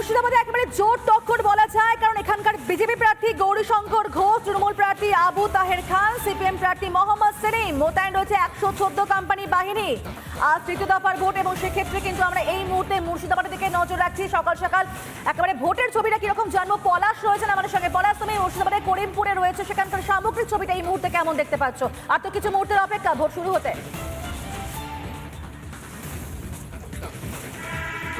মুর্শিদাবাদে একেবারে জোর টক্কর বলা যায়, কারণ এখানকার বিজেপি প্রার্থী গৌরীশঙ্কর ঘোষ, তৃণমূল প্রার্থী আবু তাহের খান, সিপিএম প্রার্থী মোহাম্মদ সেলিম, মোতায়েন রয়েছে 114 কোম্পানি বাহিনী। আজ তৃতীয় দফার ভোট এবং সেক্ষেত্রে কিন্তু আমরা এই মুহূর্তে মুর্শিদাবাদের দিকে নজর রাখছি। সকাল সকাল একেবারে ভোটের ছবিটা কিরকম জানবো। পলাশ রয়েছেন আমাদের সঙ্গে। পলাশ, তুমি মুর্শিদাবাদের করিমপুরে রয়েছে, সেখানকার সামগ্রিক ছবিটা এই মুহূর্তে কেমন দেখতে পাচ্ছ? আর তো কিছু মুহূর্তের অপেক্ষা ভোট শুরু হতে।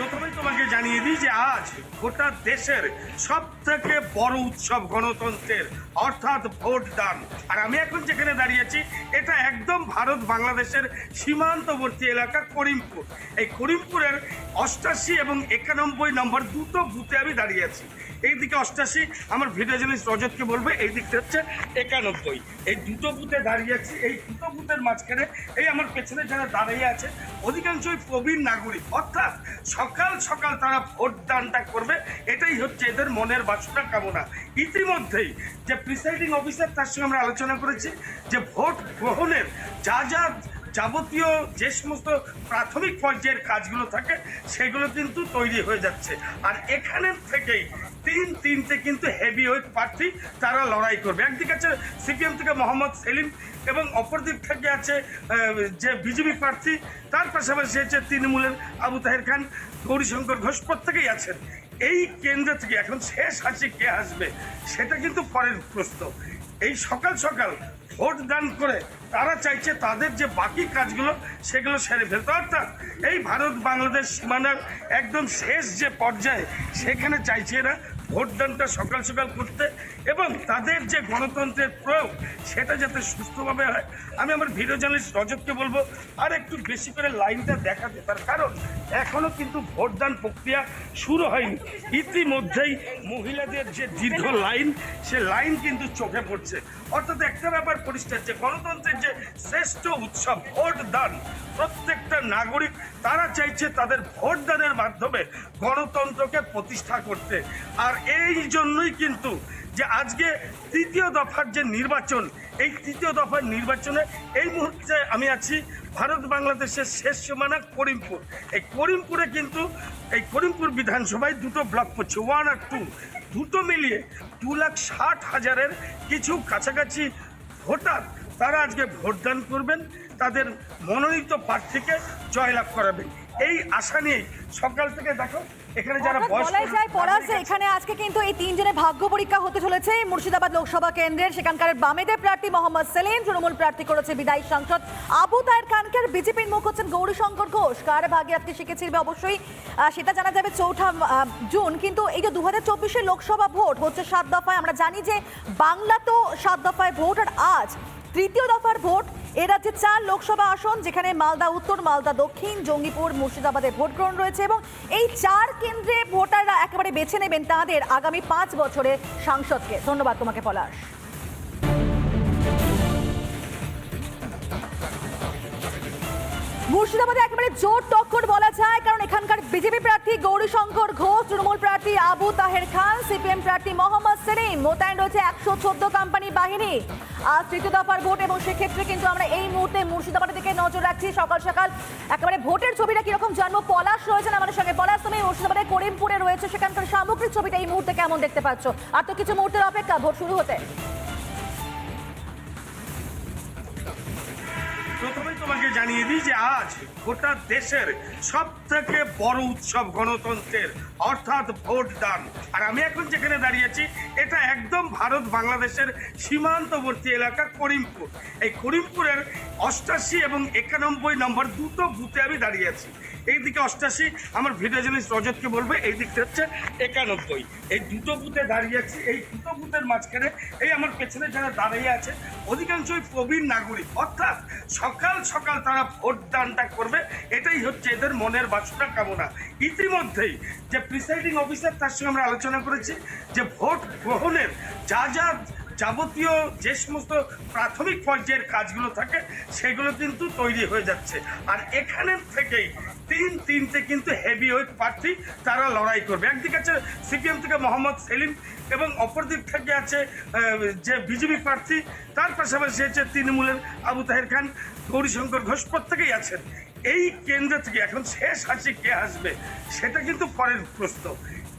প্রথমেই তোমাকে জানিয়ে দিই যে আজ গোটা দেশের সব থেকে বড় উৎসব গণতন্ত্রের, অর্থাৎ ভোট দান। আর আমি এখন যেখানে দাঁড়িয়েছি এটা একদম ভারত বাংলাদেশের সীমান্তবর্তী এলাকা করিমপুর। এই করিমপুরের 88 এবং 91 নম্বর দুটো বুথে আমি দাঁড়িয়ে আছি। এইদিকে 88, আমার ভিডিও জার্নালিস্ট রজতকে বলবে, এই দিকটা হচ্ছে 91। এই দুটো বুথে দাঁড়িয়ে আছি। এই দুটো বুথের মাঝখানে এই আমার পেছনে যারা দাঁড়িয়ে আছে অধিকাংশই প্রবীণ নাগরিক, অর্থাৎ সকাল সকাল তারা ভোট দানটা করবে, এটাই হচ্ছে এদের মনের বাসনা কামনা। ইতিমধ্যেই যে প্রিসাইডিং অফিসার, তার সঙ্গে আমরা আলোচনা করেছি যে ভোট গ্রহণের যা যাবতীয় যে সমস্ত প্রাথমিক পর্যায়ের কাজগুলো থাকে সেগুলো কিন্তু তৈরি হয়ে যাচ্ছে। আর এখানের থেকেই তিনটে কিন্তু হেভি ওয়েট প্রার্থী তারা লড়াই করবে। একদিকে আছে সিপিএম থেকে মোহাম্মদ সেলিম এবং অপর দিক থেকে আছে যে বিজেপি প্রার্থী, তার পাশাপাশি আছে তৃণমূলের আবু তাহের খান, গৌরীশঙ্কর ঘোষ, প্রত্যেকেই আছেন। এই কেন্দ্র থেকে এখন শেষ হাসি কে আসবে সেটা কিন্তু পরের প্রশ্ন। এই সকাল সকাল ভোট দান করে তারা চাইছে তাদের যে বাকি কাজগুলো সেগুলো সেরে ফেলতে, অর্থাৎ এই ভারত বাংলাদেশ সীমানার একদম শেষ যে পর্যায়ে সেখানে চাইছে এরা ভোটদানটা সকাল সকাল করতে এবং তাদের যে গণতন্ত্রের প্রয়োগ সেটা যাতে সুস্থভাবে হয়। আমি আমার ভিডিও জার্নালিস্ট রজতকে বলবো আর একটু বেশি করে লাইনটা দেখাতে, তার কারণ এখনও কিন্তু ভোটদান প্রক্রিয়া শুরু হয়নি। ইতিমধ্যেই মহিলাদের যে দীর্ঘ লাইন, সে লাইন কিন্তু চোখে পড়ছে। অর্থাৎ একটা ব্যাপার পরিষ্কার যে গণতন্ত্রের যে শ্রেষ্ঠ উৎসব ভোট দান, প্রত্যেকটা নাগরিক তারা চাইছে তাদের ভোট দানের মাধ্যমে গণতন্ত্রকে প্রতিষ্ঠা করতে। আর এই জন্যই কিন্তু যে আজকে তৃতীয় দফার যে নির্বাচন, এই তৃতীয় দফার নির্বাচনে এই মুহূর্তে আমি আছি ভারত বাংলাদেশের শেষ সীমানা করিমপুর। এই করিমপুরে কিন্তু এই করিমপুর বিধানসভায় দুটো ব্লক পড়ছে, 1 আর 2, দুটো মিলিয়ে 2,60,000-এর কিছু কাছাকাছি ভোটার তারা আজকে ভোটদান করবেন, তাদের মনোনীত প্রার্থীকে জয়লাভ করাবেন। এই আশা নিয়ে সকাল থেকে দেখো এখানে যারা এখানে আজকে কিন্তু এই তিনজনের ভাগ্য পরীক্ষা হতে চলেছে মুর্শিদাবাদ লোকসভা কেন্দ্রের। সেখানকার বামেদের প্রার্থী মোহাম্মদ সেলিম, তৃণমূল প্রার্থী করেছে বিদায়ী সাংসদ আবু তাহের খানকে, বিজেপির মুখ হচ্ছেন গৌরীশঙ্কর ঘোষ। কার ভাগ্যে আজকে শিখেছিলবে অবশ্যই সেটা জানা যাবে 4 জুন। কিন্তু এই যে 2024-এর লোকসভা ভোট হচ্ছে 7 দফায়। আমরা জানি যে বাংলা তো 7 দফায় ভোট, আর আজ তৃতীয় দফার ভোট। এ রাজ্যে 4 লোকসভা আসন, যেখানে মালদা উত্তর, মালদা দক্ষিণ, জঙ্গিপুর, মুর্শিদাবাদে ভোট গ্রহণ রয়েছে এবং এই 4 কেন্দ্রে ভোটাররা একেবারে বেছে নেবেন তাদের আগামী 5 বছরের সাংসদকে। ধন্যবাদ তোমাকে পলাশ। মুর্শিদাবাদে একেবারে জোর টক্কর বলা যায়, কারণ এখানকার বিজেপি প্রার্থী গৌরীশঙ্কর ঘোষ, তৃণমূল প্রার্থী আবু তাহের খান, সিপিএম প্রার্থী মোহাম্মদ সেলিম, মোতায়েন রয়েছে 114 কোম্পানি বাহিনী। আজ তৃতীয় দফার ভোট এবং সেক্ষেত্রে কিন্তু আমরা এই মুহূর্তে মুর্শিদাবাদের দিকে নজর রাখছি। সকাল সকাল একেবারে ভোটের ছবিটা কিরকম জানবো। পলাশ রয়েছেন আমাদের সঙ্গে। পলাশ, তুমি মুর্শিদাবাদের করিমপুরে রয়েছে, সেখানকার সামগ্রিক ছবিটা এই মুহূর্তে কেমন দেখতে পাচ্ছ? আর তো কিছু মুহূর্তের অপেক্ষা ভোট শুরু হতে। প্রথমেই তোমাকে জানিয়ে দিই যে আজ গোটা দেশের সব থেকে বড় উৎসব গণতন্ত্রের, অর্থাৎ ভোট দান। আর আমি এখন যেখানে দাঁড়িয়েছি এটা একদম ভারত বাংলাদেশের সীমান্তবর্তী এলাকা করিমপুর। এই করিমপুরের 88 এবং 91 নম্বর দুটো বুথে আমি দাঁড়িয়ে আছি। এইদিকে 88, আমার ভিডিও জার্নালিস্ট রজতকে বলবে, এই দিকটা হচ্ছে 91। এই দুটো বুথে দাঁড়িয়ে আছি। এই দুটো বুথের মাঝখানে এই আমার পেছনে যারা দাঁড়িয়ে আছে অধিকাংশই প্রবীণ নাগরিক, অর্থাৎ সকাল সকাল তারা ভোট দানটা করবে, এটাই হচ্ছে এদের মনের বাসনা কামনা। ইতিমধ্যেই যে প্রিসাইডিং অফিসার, তার সঙ্গে আমরা আলোচনা করেছি যে ভোট গ্রহণের যা যাবতীয় যে সমস্ত প্রাথমিক পর্যায়ের কাজগুলো থাকে সেগুলো কিন্তু তৈরি হয়ে যাচ্ছে। আর এখানের থেকেই তিনটে কিন্তু হেভি ওয়েট প্রার্থী তারা লড়াই করবে। একদিকে আছে সিপিএম থেকে মোহাম্মদ সেলিম এবং অপর দিক থেকে আছে যে বিজেপি প্রার্থী, তার পাশাপাশি আছে তৃণমূলের আবু তাহের খান, গৌরীশঙ্কর ঘোষ, প্রত্যেকেই আছেন। এই কেন্দ্র থেকে এখন শেষ হাসি কে আসবে সেটা কিন্তু পরের প্রশ্ন।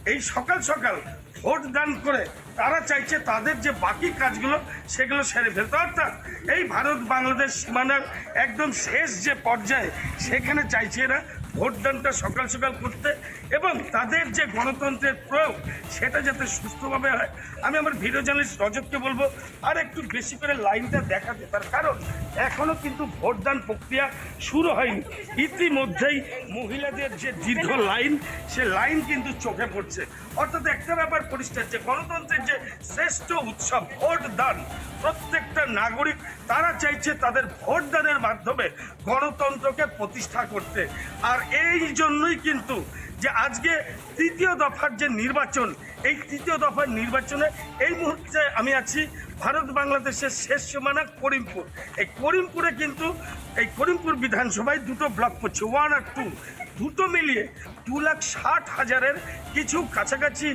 এই সকাল সকাল ভোট দান করে তারা চাইছে তাদের যে বাকি কাজগুলো সেগুলো সেরে ফেলতে, অর্থাৎ এই ভারত বাংলাদেশ সীমানার একদম শেষ যে পর্যায়ে সেখানে চাইছে এরা ভোটদানটা সকাল সকাল করতে এবং তাদের যে গণতন্ত্রের প্রয়োগ সেটা যাতে সুস্থভাবে হয়। আমি আমার ভিডিও জার্নালিস্ট রজতকে বলবো আর একটু বেশি করে লাইনটা দেখাতে, তার কারণ এখনো কিন্তু ভোটদান প্রক্রিয়া শুরু হয়নি। ইতিমধ্যেই মহিলাদের যে দীর্ঘ লাইন, সে লাইন কিন্তু চোখে পড়ছে। অর্থাৎ একটা ব্যাপার পরিষ্কার যে গণতন্ত্রের যে শ্রেষ্ঠ উৎসব ভোটদান, প্রত্যেকটা নাগরিক তারা চাইছে তাদের ভোটদানের মাধ্যমে গণতন্ত্রকে প্রতিষ্ঠা করতে। আর এই জন্যই কিন্তু যে আজকে তৃতীয় দফার যে নির্বাচন, এই তৃতীয় দফার নির্বাচনে এই মুহূর্তে আমি আছি ভারত বাংলাদেশের শেষ সীমানা করিমপুর। এই করিমপুরে কিন্তু এই করিমপুর বিধানসভায় দুটো ব্লক পড়ছে, 1 আর 2, দুটো মিলিয়ে 2,60,000-এর কিছু কাছাকাছি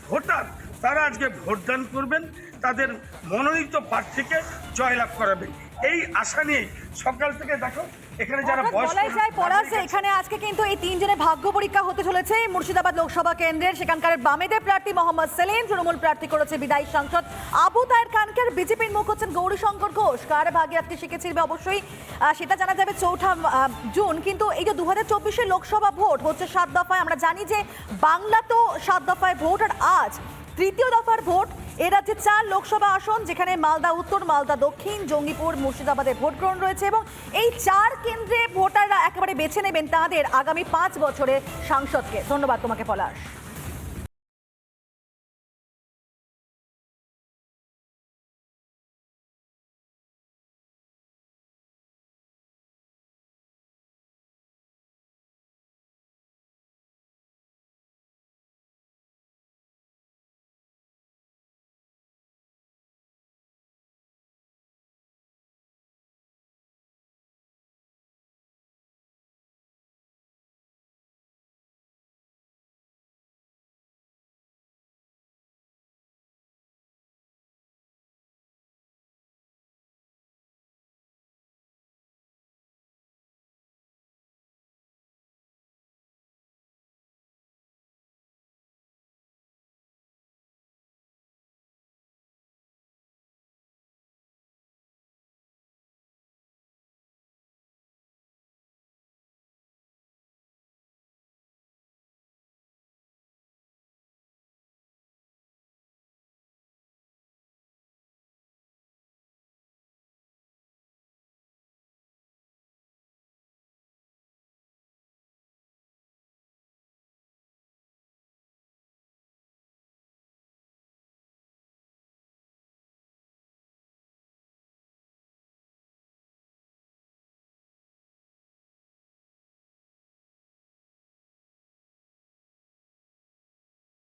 ভোটার তারা আজকে ভোটদান করবেন, তাদের মনোনীত প্রার্থীকে জয়লাভ করাবেন। এই আশা নিয়ে সকাল থেকে দেখো এখানে যারা বলাই যায় পলাশ যে এখানে আজকে কিন্তু এই তিনজনের ভাগ্য পরীক্ষা হতে চলেছে মুর্শিদাবাদ লোকসভা কেন্দ্রের। সেখানকার বামেদের প্রার্থী মোহাম্মদ সেলিম, তৃণমূল প্রার্থী করেছে বিদায়ী সাংসদ আবু তাহের খানকে, বিজেপির মুখ হচ্ছেন গৌরীশঙ্কর ঘোষ। কার ভাগে আজকে শিখেছিলবে অবশ্যই সেটা জানা যাবে 4 জুন। কিন্তু এই যে 2024-এর লোকসভা ভোট হচ্ছে 7 দফায়, আমরা জানি যে বাংলা তো 7 দফায় ভোট, আর আজ তৃতীয় দফার ভোট। এ রাজ্যে 4 লোকসভা আসন, যেখানে মালদা উত্তর, মালদা দক্ষিণ, জঙ্গিপুর, মুর্শিদাবাদে ভোট গ্রহণ রয়েছে এবং এই 4 কেন্দ্রে ভোটাররা একেবারে বেছে নেবেন তাদের আগামী 5 বছরের সাংসদকে। ধন্যবাদ তোমাকে পলাশ।